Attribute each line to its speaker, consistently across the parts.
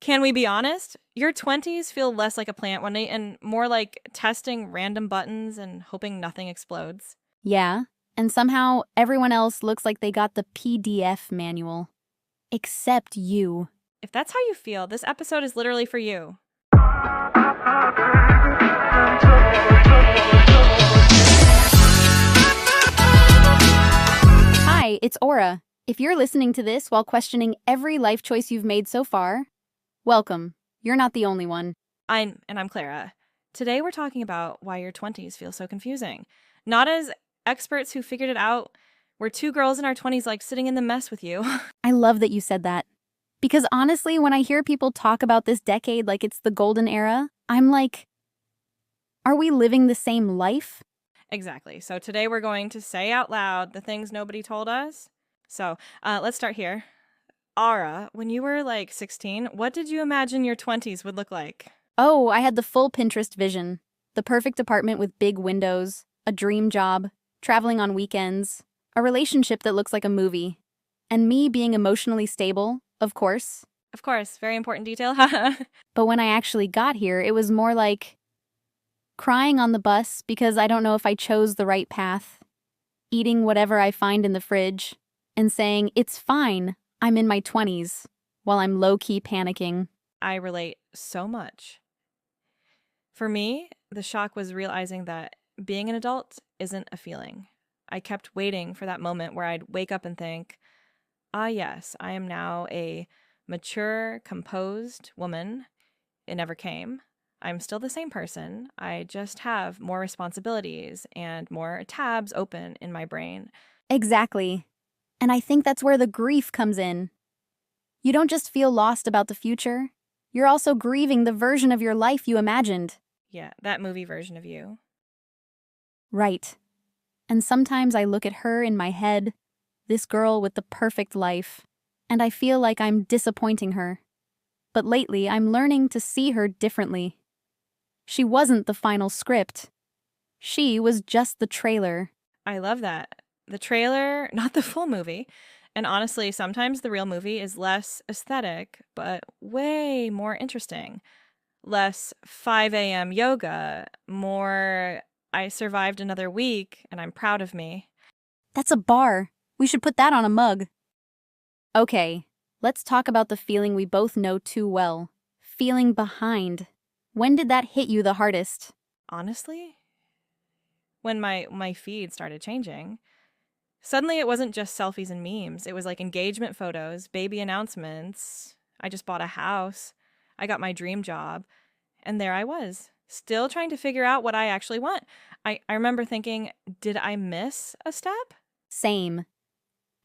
Speaker 1: Can we be honest? Your 20s feel less like a plant one day and more like testing random buttons and hoping nothing explodes.
Speaker 2: Yeah, and somehow everyone else looks like they got the PDF manual. Except you.
Speaker 1: If that's how you feel, this episode is literally for you.
Speaker 2: Hi, it's Aura. If you're listening to this while questioning every life choice you've made so far, welcome. You're not the only one.
Speaker 1: I'm Clara. Today we're talking about why your 20s feel so confusing. Not as experts who figured it out. We're two girls in our 20s like sitting in the mess with you.
Speaker 2: I love that you said that. Because honestly, when I hear people talk about this decade like it's the golden era, I'm like, are we living the same life?
Speaker 1: Exactly. So today we're going to say out loud the things nobody told us. So let's start here. Ara, when you were like 16, what did you imagine your 20s would look like?
Speaker 2: Oh, I had the full Pinterest vision. The perfect apartment with big windows, a dream job, traveling on weekends, a relationship that looks like a movie, and me being emotionally stable, of course.
Speaker 1: Of course, very important detail.
Speaker 2: But when I actually got here, it was more like crying on the bus because I don't know if I chose the right path, eating whatever I find in the fridge, and saying, it's fine, I'm in my 20s, while I'm low-key panicking.
Speaker 1: I relate so much. For me, the shock was realizing that being an adult isn't a feeling. I kept waiting for that moment where I'd wake up and think, ah, yes, I am now a mature, composed woman. It never came. I'm still the same person. I just have more responsibilities and more tabs open in my brain.
Speaker 2: Exactly. And I think that's where the grief comes in. You don't just feel lost about the future, you're also grieving the version of your life you imagined.
Speaker 1: Yeah, that movie version of you.
Speaker 2: Right. And sometimes I look at her in my head, this girl with the perfect life, and I feel like I'm disappointing her. But lately, I'm learning to see her differently. She wasn't the final script. She was just the trailer.
Speaker 1: I love that. The trailer, not the full movie. And honestly, sometimes the real movie is less aesthetic, but way more interesting. Less 5 a.m. yoga, more I survived another week and I'm proud of me.
Speaker 2: That's a bar. We should put that on a mug. Okay, let's talk about the feeling we both know too well. Feeling behind. When did that hit you the hardest?
Speaker 1: Honestly, when my feed started changing, suddenly it wasn't just selfies and memes. It was like engagement photos, baby announcements. I just bought a house. I got my dream job. And there I was, still trying to figure out what I actually want. I remember thinking, did I miss a step?
Speaker 2: Same.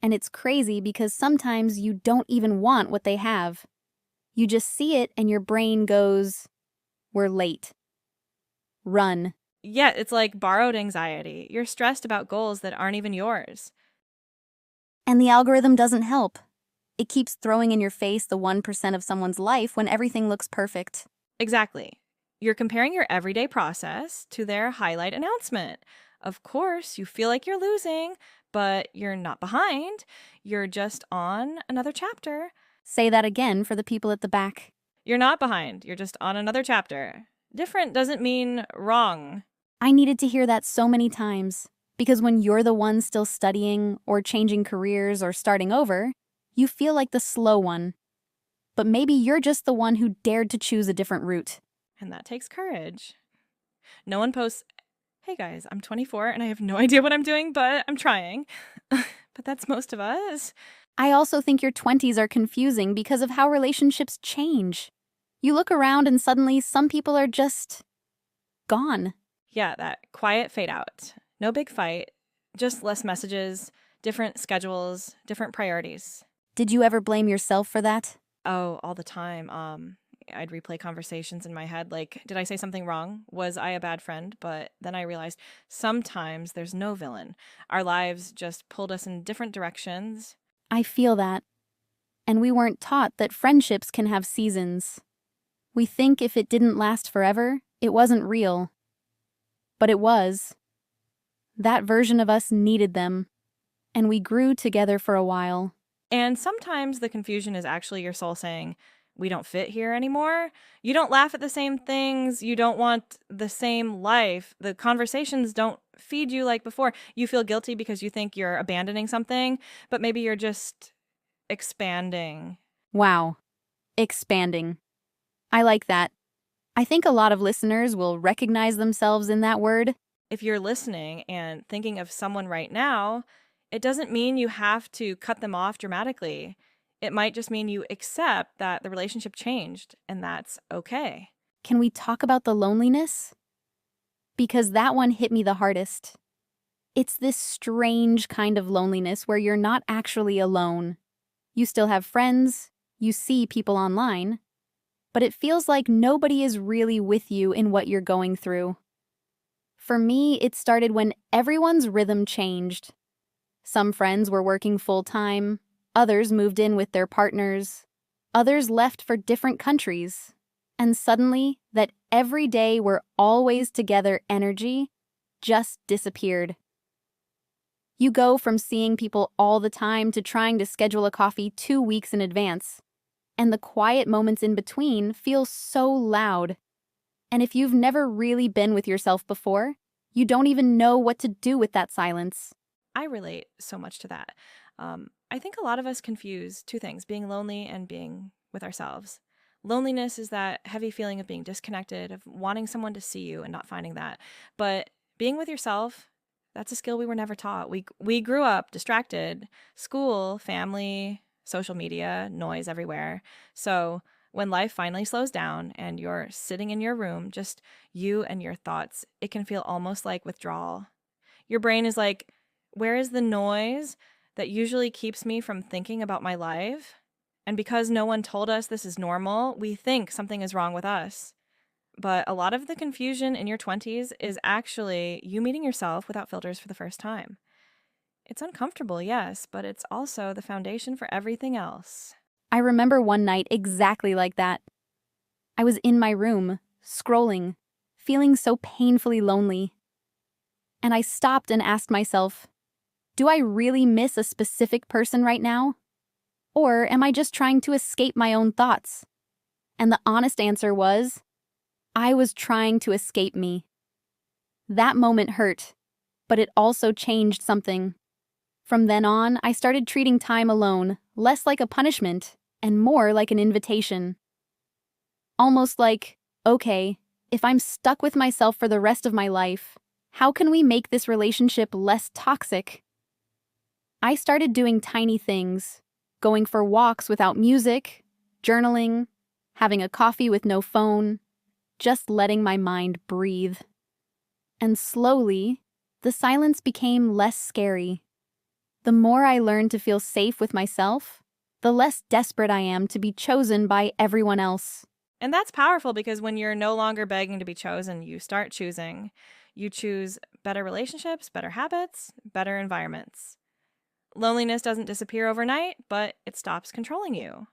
Speaker 2: And it's crazy because sometimes you don't even want what they have. You just see it and your brain goes, we're late. Run.
Speaker 1: Yeah, it's like borrowed anxiety. You're stressed about goals that aren't even yours.
Speaker 2: And the algorithm doesn't help. It keeps throwing in your face the 1% of someone's life when everything looks perfect.
Speaker 1: Exactly. You're comparing your everyday process to their highlight announcement. Of course, you feel like you're losing, but you're not behind. You're just on another chapter.
Speaker 2: Say that again for the people at the back.
Speaker 1: You're not behind. You're just on another chapter. Different doesn't mean wrong.
Speaker 2: I needed to hear that so many times. Because when you're the one still studying, or changing careers, or starting over, you feel like the slow one. But maybe you're just the one who dared to choose a different route.
Speaker 1: And that takes courage. No one posts, hey guys, I'm 24 and I have no idea what I'm doing, but I'm trying. But that's most of us.
Speaker 2: I also think your 20s are confusing because of how relationships change. You look around and suddenly some people are just gone.
Speaker 1: Yeah, that quiet fade out. No big fight, just less messages, different schedules, different priorities.
Speaker 2: Did you ever blame yourself for that?
Speaker 1: Oh, all the time. I'd replay conversations in my head like, did I say something wrong? Was I a bad friend? But then I realized sometimes there's no villain. Our lives just pulled us in different directions.
Speaker 2: I feel that. And we weren't taught that friendships can have seasons. We think if it didn't last forever, it wasn't real. But it was. That version of us needed them. And we grew together for a while.
Speaker 1: And sometimes the confusion is actually your soul saying, we don't fit here anymore. You don't laugh at the same things. You don't want the same life. The conversations don't feed you like before. You feel guilty because you think you're abandoning something, but maybe you're just expanding.
Speaker 2: Wow. Expanding. I like that. I think a lot of listeners will recognize themselves in that word.
Speaker 1: If you're listening and thinking of someone right now, it doesn't mean you have to cut them off dramatically. It might just mean you accept that the relationship changed, and that's okay.
Speaker 2: Can we talk about the loneliness? Because that one hit me the hardest. It's this strange kind of loneliness where you're not actually alone. You still have friends, you see people online, but it feels like nobody is really with you in what you're going through. For me, it started when everyone's rhythm changed. Some friends were working full-time, others moved in with their partners, others left for different countries, and suddenly, that every day we're always together energy just disappeared. You go from seeing people all the time to trying to schedule a coffee 2 weeks in advance, and the quiet moments in between feel so loud. And if you've never really been with yourself before, you don't even know what to do with that silence.
Speaker 1: I relate so much to that. I think a lot of us confuse two things, being lonely and being with ourselves. Loneliness is that heavy feeling of being disconnected, of wanting someone to see you and not finding that. But being with yourself, that's a skill we were never taught. We grew up distracted, school, family, social media, noise everywhere. So when life finally slows down and you're sitting in your room, just you and your thoughts, it can feel almost like withdrawal. Your brain is like, where is the noise that usually keeps me from thinking about my life? And because no one told us this is normal, we think something is wrong with us. But a lot of the confusion in your 20s is actually you meeting yourself without filters for the first time. It's uncomfortable, yes, but it's also the foundation for everything else.
Speaker 2: I remember one night exactly like that. I was in my room, scrolling, feeling so painfully lonely. And I stopped and asked myself, do I really miss a specific person right now? Or am I just trying to escape my own thoughts? And the honest answer was, I was trying to escape me. That moment hurt, but it also changed something. From then on, I started treating time alone less like a punishment and more like an invitation. Almost like, okay, if I'm stuck with myself for the rest of my life, how can we make this relationship less toxic? I started doing tiny things, going for walks without music, journaling, having a coffee with no phone, just letting my mind breathe. And slowly, the silence became less scary. The more I learned to feel safe with myself, the less desperate I am to be chosen by everyone else.
Speaker 1: And that's powerful because when you're no longer begging to be chosen, you start choosing. You choose better relationships, better habits, better environments. Loneliness doesn't disappear overnight, but it stops controlling you.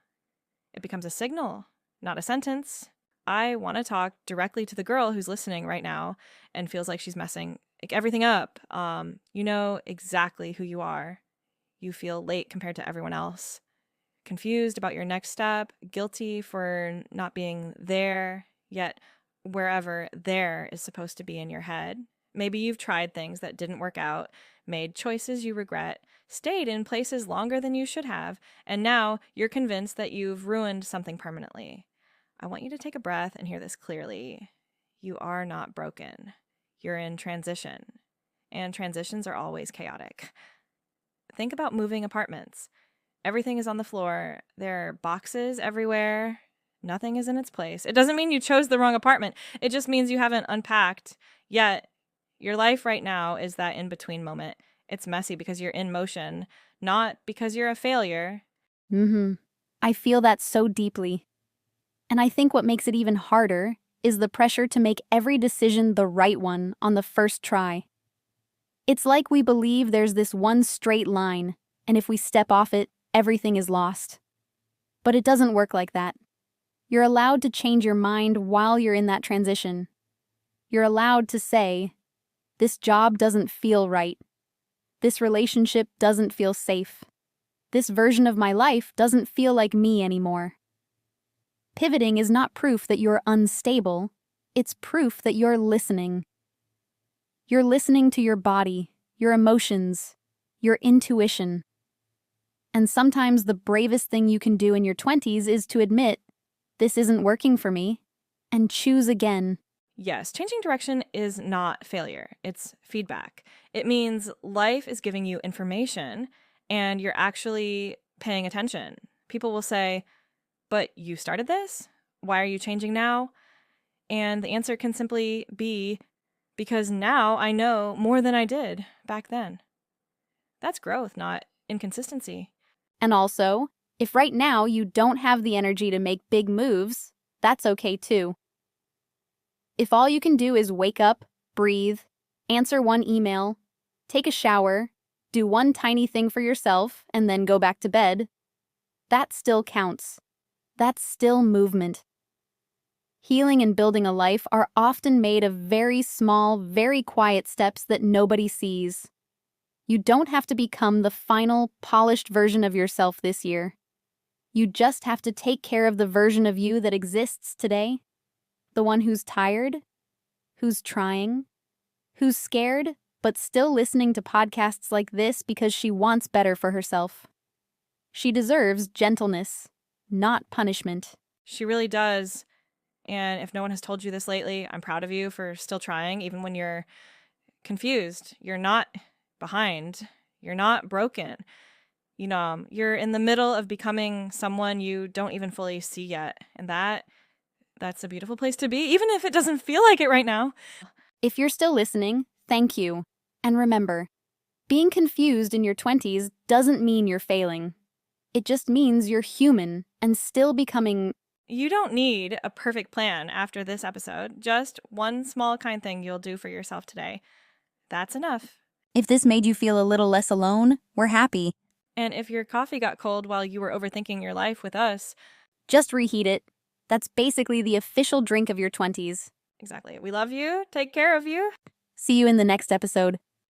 Speaker 1: It becomes a signal, not a sentence. I want to talk directly to the girl who's listening right now and feels like she's messing everything up. You know exactly who you are. You feel late compared to everyone else. Confused about your next step, guilty for not being there, yet wherever there is supposed to be in your head. Maybe you've tried things that didn't work out, made choices you regret, stayed in places longer than you should have, and now you're convinced that you've ruined something permanently. I want you to take a breath and hear this clearly. You are not broken. You're in transition, and transitions are always chaotic. Think about moving apartments. Everything is on the floor. There are boxes everywhere. Nothing is in its place. It doesn't mean you chose the wrong apartment. It just means you haven't unpacked yet. Your life right now is that in-between moment. It's messy because you're in motion, not because you're a failure.
Speaker 2: I feel that so deeply. And I think what makes it even harder is the pressure to make every decision the right one on the first try. It's like we believe there's this one straight line, and if we step off it, everything is lost. But it doesn't work like that. You're allowed to change your mind while you're in that transition. You're allowed to say, this job doesn't feel right. This relationship doesn't feel safe. This version of my life doesn't feel like me anymore. Pivoting is not proof that you're unstable, it's proof that you're listening. You're listening to your body, your emotions, your intuition. And sometimes the bravest thing you can do in your 20s is to admit, this isn't working for me, and choose again.
Speaker 1: Yes, changing direction is not failure. It's feedback. It means life is giving you information and you're actually paying attention. People will say, but you started this? Why are you changing now? And the answer can simply be, because now I know more than I did back then. That's growth, not inconsistency.
Speaker 2: And also, if right now you don't have the energy to make big moves, that's okay too. If all you can do is wake up, breathe, answer one email, take a shower, do one tiny thing for yourself, and then go back to bed, that still counts. That's still movement. Healing and building a life are often made of very small, very quiet steps that nobody sees. You don't have to become the final, polished version of yourself this year. You just have to take care of the version of you that exists today. The one who's tired, who's trying, who's scared, but still listening to podcasts like this because she wants better for herself. She deserves gentleness, not punishment.
Speaker 1: She really does. And if no one has told you this lately, I'm proud of you for still trying, even when you're confused. You're not behind. You're not broken. You're in the middle of becoming someone you don't even fully see yet. And that's a beautiful place to be, even if it doesn't feel like it right now.
Speaker 2: If you're still listening, thank you. And remember, being confused in your 20s doesn't mean you're failing. It just means you're human and still becoming.
Speaker 1: You don't need a perfect plan after this episode. Just one small kind thing you'll do for yourself today. That's enough.
Speaker 2: If this made you feel a little less alone, we're happy.
Speaker 1: And if your coffee got cold while you were overthinking your life with us,
Speaker 2: just reheat it. That's basically the official drink of your 20s.
Speaker 1: Exactly. We love you. Take care of you.
Speaker 2: See you in the next episode.